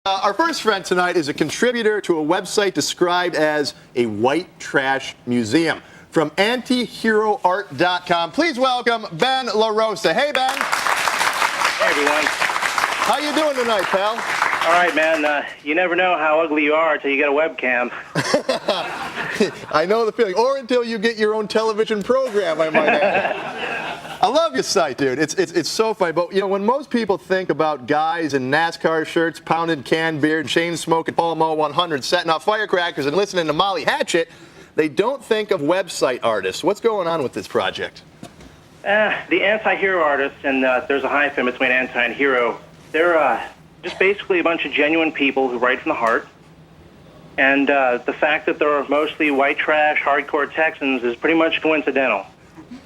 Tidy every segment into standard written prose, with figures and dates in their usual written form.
Our first friend tonight is a contributor to a website described as a white trash museum. From antiheroart.com, please welcome Ben LaRosa. Hey, Ben. Hey, everyone. How you doing tonight, pal? All right, man. You never know how ugly you are until you get a webcam. I know the feeling. Or until you get your own television program, I might add. I love your site, dude. It's so funny. But, you know, when most people think about guys in NASCAR shirts, pounded canned beer, chain smoking Pall Mall 100, setting off firecrackers, and listening to Molly Hatchet, they don't think of website artists. What's going on with this project? The anti-hero artists, and there's a hyphen between anti and hero, they're just basically a bunch of genuine people who write from the heart. And the fact that they're mostly white trash, hardcore Texans is pretty much coincidental.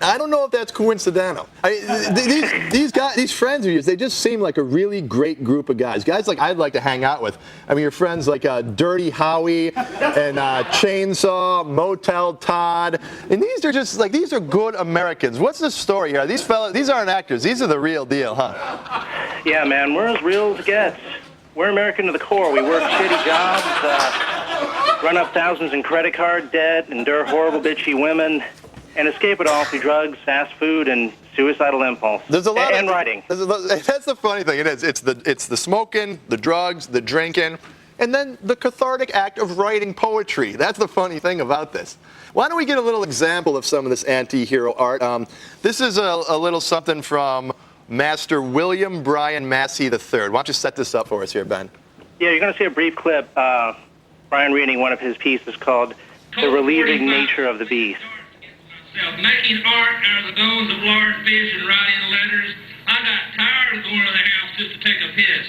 I don't know if that's coincidental. These friends of yours, they just seem like a really great group of guys. Guys like I'd like to hang out with. I mean, your friends like Dirty Howie and Chainsaw, Motel Todd. And these are just like, these are good Americans. What's the story here? These fellas, these aren't actors. These are the real deal, huh? Yeah, man, we're as real as it gets. We're American to the core. We work shitty jobs, run up thousands in credit card debt, endure horrible bitchy women, and escape it all through drugs, fast food, and suicidal impulse. There's a lot and writing. That's the funny thing. It is. It's the smoking, the drugs, the drinking, and then the cathartic act of writing poetry. That's the funny thing about this. Why don't we get a little example of some of this anti-hero art? This is a little something from Master William Bryan Massey III. Why don't you set this up for us here, Ben? Yeah, you're going to see a brief clip. Brian reading one of his pieces called "The Relieving Nature of the Beast." Making art out of the bones of large fish and writing letters. I got tired of going to the house just to take a piss.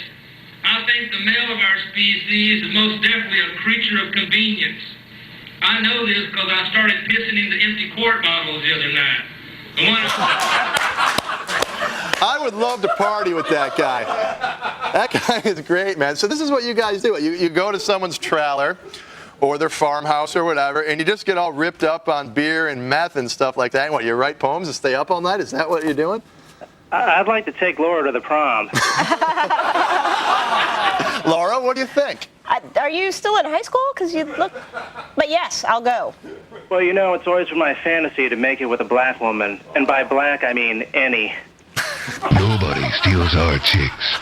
I think the male of our species is most definitely a creature of convenience. I know this because I started pissing into empty quart bottles the other night. I would love to party with that guy. That guy is great, man. So this is what you guys do. You go to someone's trailer or their farmhouse or whatever, and you just get all ripped up on beer and meth and stuff like that. And what, you write poems and stay up all night? Is that what you're doing? I'd like to take Laura to the prom. Laura, what do you think? Are you still in high school? Because you look... But yes, I'll go. Well, you know, it's always been my fantasy to make it with a black woman. And by black, I mean any. Nobody steals our chicks.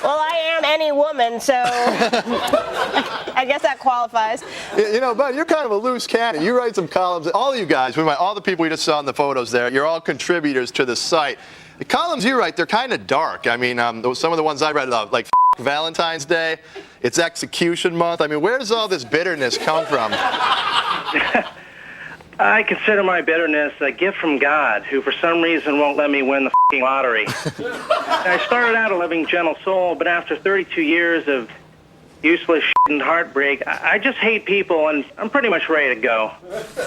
Well, I am any woman, so I guess that qualifies. You know, bud, you're kind of a loose cannon. You write some columns. All of you guys, all the people we just saw in the photos there, you're all contributors to the site. The columns you write, they're kind of dark. I mean, some of the ones I read, like Valentine's Day, it's Execution Month. I mean, where does all this bitterness come from? I consider my bitterness a gift from God, who for some reason won't let me win the lottery. I started out a loving, gentle soul, but after 32 years of useless and heartbreak, I just hate people, and I'm pretty much ready to go.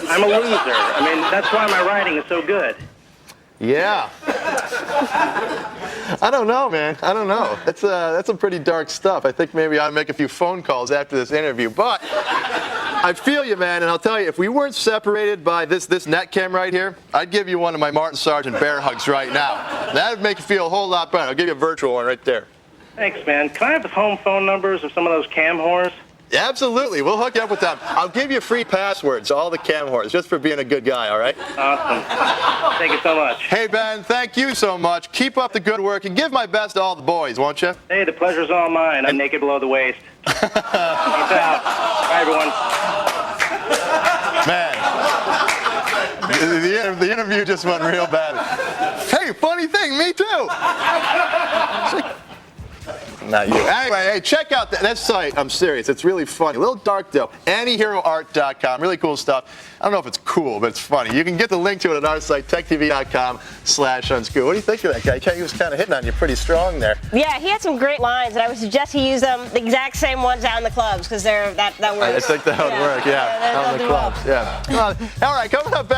I'm a loser. I mean, that's why my writing is so good. Yeah. I don't know, man. I don't know. That's some pretty dark stuff. I think maybe I ought to make a few phone calls after this interview, but I feel you, man, and I'll tell you, if we weren't separated by this net cam right here, I'd give you one of my Martin Sargent bear hugs right now. That would make you feel a whole lot better. I'll give you a virtual one right there. Thanks, man. Can I have the home phone numbers of some of those cam whores? Yeah, absolutely. We'll hook you up with them. I'll give you free passwords, all the cam whores, just for being a good guy, all right? Awesome. Thank you so much. Hey, Ben, thank you so much. Keep up the good work and give my best to all the boys, won't you? Hey, the pleasure's all mine. I'm naked below the waist. Peace out. Bye, everyone. Man, the interview just went real bad. Hey, funny thing, me too. Not you. Anyway, hey, check out that site. I'm serious. It's really funny. A little dark, though. Antiheroart.com. Really cool stuff. I don't know if it's cool, but it's funny. You can get the link to it at our site, techtv.com/unscrewed. What do you think of that guy? He was kind of hitting on you pretty strong there. Yeah, he had some great lines, and I would suggest he use them, the exact same ones out in the clubs, because that works. I think that would work, yeah. Out in the clubs, yeah. All right, coming up back.